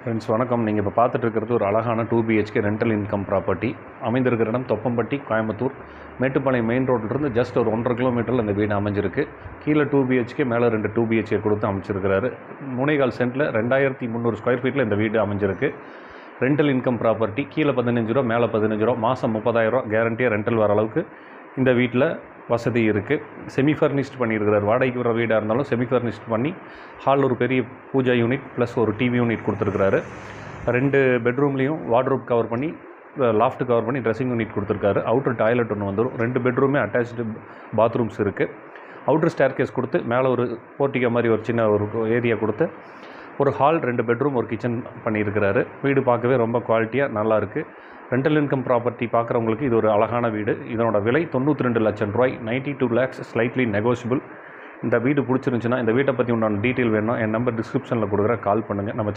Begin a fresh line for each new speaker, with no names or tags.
Friends வணக்கம். நீங்கள் இப்போ பார்த்துட்டு இருக்கிறது ஒரு அழகான 2 பிஹெச்கே ரெண்டல் இன்கம் ப்ராப்பர்ட்டி. அமைந்திருக்கிற இடம் தொப்பம்பட்டி, கோயம்புத்தூர். மேட்டுப்பாளையம் மெயின் ரோட்டிலிருந்து ஜஸ்ட் ஒரு 1.5 கிலோமீட்டரில் இந்த வீடு அமைஞ்சிருக்கு. கீழே 2 பிஹெச்கே, மேலே 2 2 பிஹெச்கே கொடுத்து அமைச்சிருக்கிறாரு. 3.25 சென்ட்டில் 2300 ஸ்கொயர் ஃபீட்டில் இந்த வீடு அமைஞ்சிருக்கு. Rental income property. கீழே 15 ரூபா, மேலே 15 ரூபா, மாதம் 30,000 கேரண்டியாக ரெண்டல் வர அளவுக்கு இந்த வீட்டில் வசதி இருக்குது. செமி ஃபர்னிஷ்ட் பண்ணியிருக்கிறார். வாடகைக்கு வர வீடாக இருந்தாலும் செமி ஃபர்னிஷ்ட் பண்ணி ஹால் ஒரு பெரிய பூஜா யூனிட் ப்ளஸ் ஒரு டிவி யூனிட் கொடுத்துருக்குறாரு. 2 பெட்ரூம்லேயும் வார்ட்ரோப் கவர் பண்ணி, லாஃப்ட் கவர் பண்ணி ட்ரெஸ்ஸிங் யூனிட் கொடுத்துருக்காரு. அவுட்டர் டாய்லெட் ஒன்று வந்துடும். 2 பெட்ரூமே அட்டாச்சு பாத்ரூம்ஸ் இருக்குது. அவுட்டர் ஸ்டேர் கேஸ் கொடுத்து மேலே ஒரு போர்ட்டிகோ மாதிரி ஒரு சின்ன ஒரு ஏரியா கொடுத்து ஒரு ஹால், 2 பெட்ரூம், ஒரு கிச்சன் பண்ணியிருக்கிறாரு. வீடு பார்க்கவே ரொம்ப குவாலிட்டியாக நல்லாயிருக்கு. ரெண்டல் இன்கம் ப்ராப்பர்ட்டி பார்க்குறவங்களுக்கு இது ஒரு அழகான வீடு. இதனோட விலை 92 லட்சம் ரூபாய், 92 lakhs, ஸ்லைட்லி நெகோஷியபிள். இந்த வீடு பிடிச்சிருந்துச்சுன்னா, இந்த வீட்டை பற்றி உண்டான டீட்டெயில் வேணும், என் நம்பர் டிஸ்கிரிப்ஷனில் கொடுக்குறேன், கால் பண்ணுங்கள். நம்ம